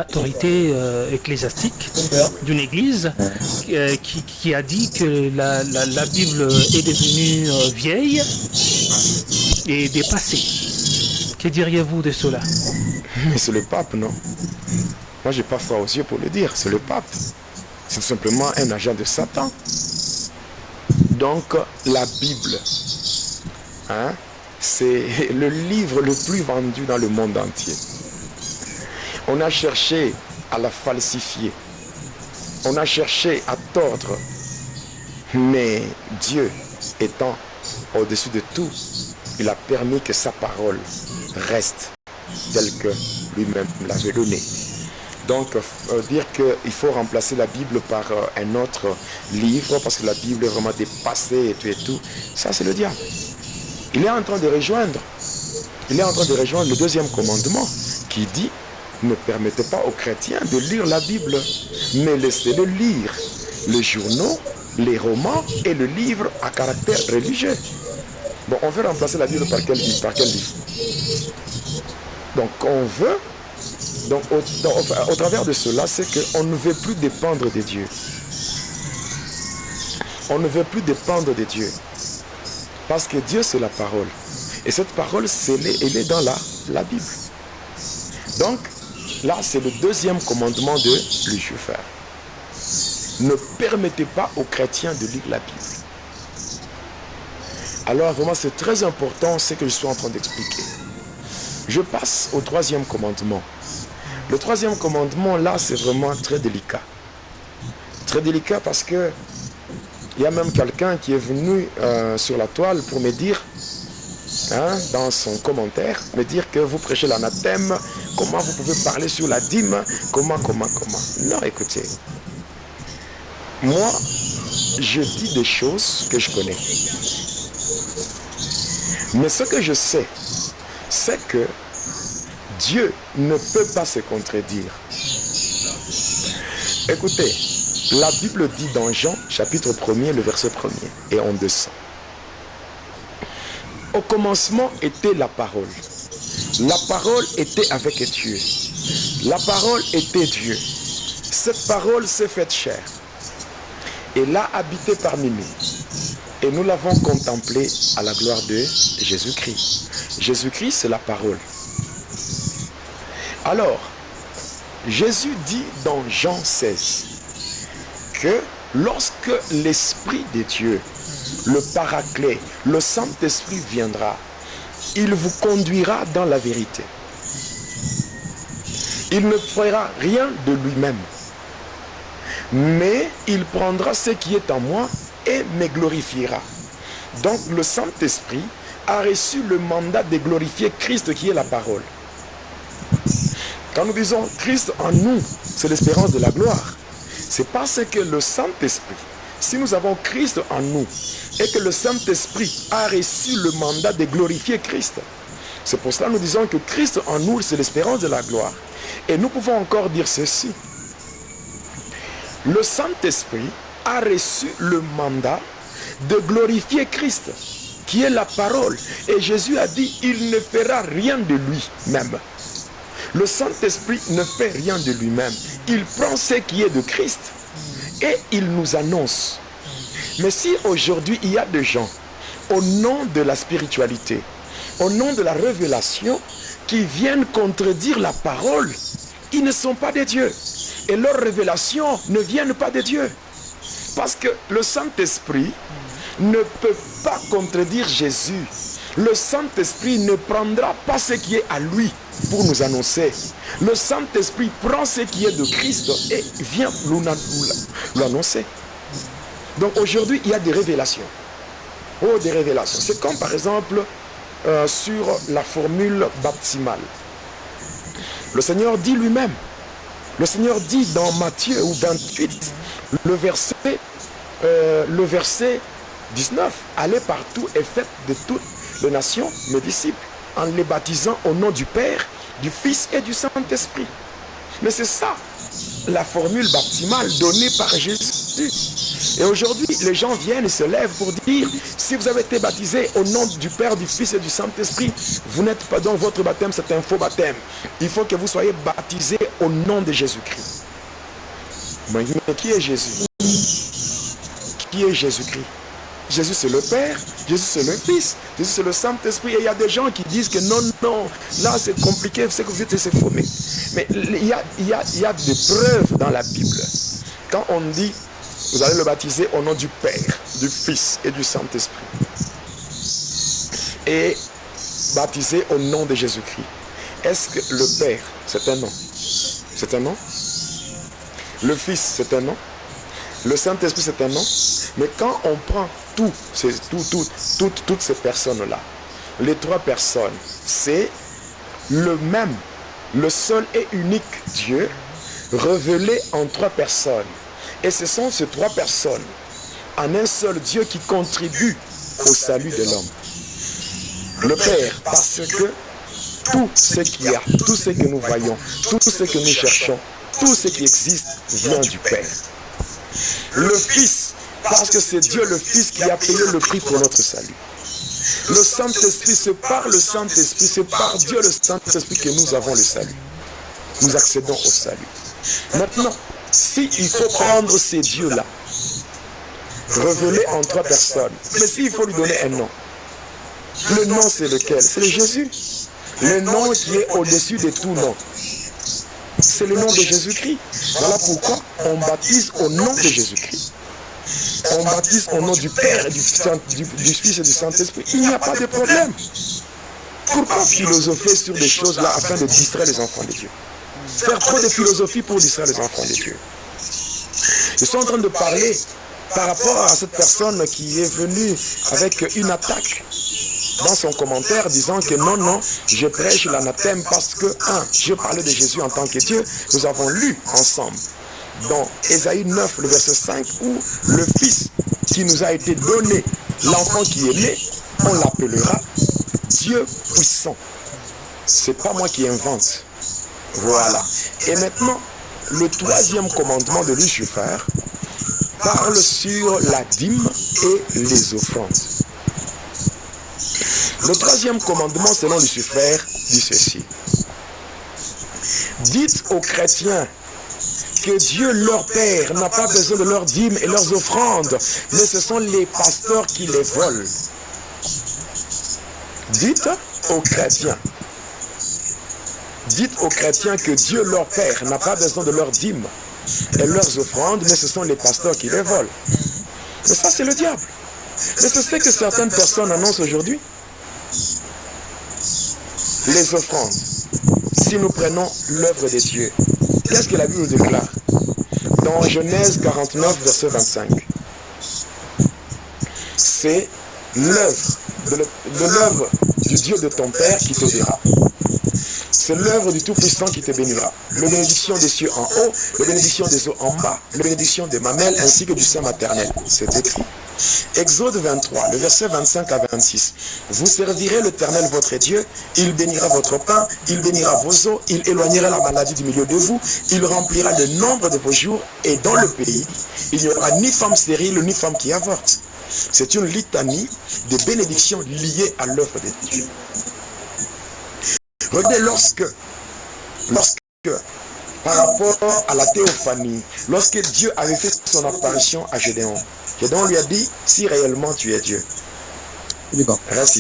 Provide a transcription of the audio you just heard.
autorité ecclésiastique d'une église qui a dit que la Bible est devenue vieille et dépassée. Que diriez-vous de cela? Mais c'est le pape, non? Moi, j'ai pas froid aux yeux pour le dire. C'est le pape. C'est tout simplement un agent de Satan. Donc, la Bible, hein, c'est le livre le plus vendu dans le monde entier. On a cherché à la falsifier. On a cherché à tordre. Mais Dieu étant au-dessus de tout, il a permis que sa parole reste telle que lui-même l'avait donnée. Donc, dire qu'il faut remplacer la Bible par un autre livre, parce que la Bible est vraiment dépassée et tout, ça c'est le diable. Il est en train de rejoindre le deuxième commandement qui dit: ne permettez pas aux chrétiens de lire la Bible, mais laissez-le lire les journaux, les romans et le livre à caractère religieux. Bon, on veut remplacer la Bible par quel livre? Donc, au travers de cela, c'est qu'on ne veut plus dépendre de Dieu. On ne veut plus dépendre de Dieu. Parce que Dieu, c'est la parole. Et cette parole, elle est dans la Bible. Donc, là, c'est le deuxième commandement de Lucifer. Ne permettez pas aux chrétiens de lire la Bible. Alors, vraiment, c'est très important ce que je suis en train d'expliquer. Je passe au troisième commandement. Le troisième commandement, là, c'est vraiment très délicat. Très délicat parce que il y a même quelqu'un qui est venu sur la toile pour me dire, hein, dans son commentaire, me dire que vous prêchez l'anathème, comment vous pouvez parler sur la dîme, comment. Non, écoutez, moi, je dis des choses que je connais. Mais ce que je sais, c'est que Dieu ne peut pas se contredire. Écoutez, la Bible dit dans Jean, chapitre 1er, le verset 1er, et en 200. Au commencement était la parole. La parole était avec Dieu. La parole était Dieu. Cette parole s'est faite chair. Et l'a habité parmi nous. Et nous l'avons contemplé à la gloire de Jésus-Christ. Jésus-Christ, c'est la parole. Alors, Jésus dit dans Jean 16 que lorsque l'Esprit de Dieu, le Paraclet, le Saint-Esprit viendra, il vous conduira dans la vérité. Il ne fera rien de lui-même, mais il prendra ce qui est en moi et me glorifiera. Donc le Saint-Esprit a reçu le mandat de glorifier Christ qui est la parole. Quand nous disons Christ en nous, c'est l'espérance de la gloire. C'est parce que le Saint-Esprit, si nous avons Christ en nous et que le Saint-Esprit a reçu le mandat de glorifier Christ, c'est pour cela que nous disons que Christ en nous, c'est l'espérance de la gloire. Et nous pouvons encore dire ceci. Le Saint-Esprit a reçu le mandat de glorifier Christ, qui est la parole. Et Jésus a dit, il ne fera rien de lui-même. Le Saint-Esprit ne fait rien de lui-même. Il prend ce qui est de Christ et il nous annonce. Mais si aujourd'hui il y a des gens, au nom de la spiritualité, au nom de la révélation, qui viennent contredire la parole, ils ne sont pas des dieux. Et leurs révélations ne viennent pas de Dieu. Parce que le Saint-Esprit ne peut pas contredire Jésus. Le Saint-Esprit ne prendra pas ce qui est à lui pour nous annoncer. Le Saint-Esprit prend ce qui est de Christ et vient nous l'annoncer. Donc aujourd'hui, il y a des révélations. Oh, des révélations. C'est comme par exemple sur la formule baptismale. Le Seigneur dit lui-même. Le Seigneur dit dans Matthieu 28, le verset 19, allez partout et faites de toutes les nations mes disciples, en les baptisant au nom du Père, du Fils et du Saint-Esprit. Mais c'est ça, la formule baptismale donnée par Jésus. Et aujourd'hui, les gens viennent et se lèvent pour dire, si vous avez été baptisé au nom du Père, du Fils et du Saint-Esprit, vous n'êtes pas dans votre baptême, c'est un faux baptême. Il faut que vous soyez baptisés au nom de Jésus-Christ. Mais qui est Jésus? Qui est Jésus-Christ? Jésus c'est le Père, Jésus c'est le Fils, Jésus c'est le Saint-Esprit. Et il y a des gens qui disent que non, là c'est compliqué, c'est que vous êtes, c'est faux. Mais il y a des preuves dans la Bible. Quand on dit, vous allez le baptiser au nom du Père, du Fils et du Saint-Esprit. Et baptiser au nom de Jésus-Christ. Est-ce que le Père, c'est un nom? C'est un nom? Le Fils, c'est un nom? Le Saint-Esprit, c'est un nom? Mais quand on prend toutes ces personnes-là, les trois personnes, c'est le même, le seul et unique Dieu révélé en trois personnes. Et ce sont ces trois personnes, en un seul Dieu, qui contribuent au salut de l'homme. Le Père, parce que tout ce qu'il y a, tout ce que nous voyons, tout ce que nous cherchons, tout ce qui existe vient du Père. Le Fils, parce que c'est Dieu le Fils qui a payé le prix pour notre salut. Le Saint-Esprit, c'est par le Saint-Esprit, c'est par Dieu le Saint-Esprit que nous avons le salut. Nous accédons au salut. Maintenant, s'il faut prendre ces dieux-là, révélés en trois personnes, mais s'il faut lui donner un nom, le nom c'est lequel? C'est le Jésus. Le nom qui est au-dessus de tout nom. C'est le nom de Jésus-Christ. Voilà pourquoi on baptise au nom de Jésus-Christ. On baptise au nom du Père, du Fils et du Saint-Esprit. Il n'y a pas de problème. Pourquoi philosopher sur des choses-là afin de distraire les enfants de Dieu? Faire trop de philosophie pour distraire les enfants de Dieu. Je suis en train de parler par rapport à cette personne qui est venue avec une attaque dans son commentaire disant que non, je prêche l'anathème parce que, je parlais de Jésus en tant que Dieu. Nous avons lu ensemble dans Ésaïe 9, le verset 5, où le Fils qui nous a été donné, l'enfant qui est né, on l'appellera Dieu puissant. C'est pas moi qui invente. Voilà. Et maintenant, le troisième commandement de Lucifer parle sur la dîme et les offrandes. Le troisième commandement selon Lucifer dit ceci. Dites aux chrétiens que Dieu leur Père n'a pas besoin de leurs dîmes et leurs offrandes, mais ce sont les pasteurs qui les volent. Dites aux chrétiens que Dieu leur Père n'a pas besoin de leurs dîmes et leurs offrandes, mais ce sont les pasteurs qui les volent. Mais ça c'est le diable. Mais c'est ce que certaines personnes annoncent aujourd'hui. Les offrandes. Si nous prenons l'œuvre de Dieu, qu'est-ce que la Bible déclare? Dans Genèse 49, verset 25. C'est l'œuvre du Dieu de ton Père qui te dira. C'est l'œuvre du Tout-Puissant qui te bénira. La bénédiction des cieux en haut, la bénédiction des eaux en bas, la bénédiction des mamelles ainsi que du sein maternel. C'est écrit. Exode 23, le verset 25 à 26. Vous servirez l'Éternel votre Dieu, il bénira votre pain, il bénira vos eaux, il éloignera la maladie du milieu de vous, il remplira le nombre de vos jours, et dans le pays, il n'y aura ni femme stérile, ni femme qui avorte. C'est une litanie de bénédictions liées à l'œuvre de Dieu. Regardez, lorsque par rapport à la théophanie, lorsque Dieu avait fait son apparition à Gédéon, Gédéon lui a dit, si réellement tu es Dieu, reste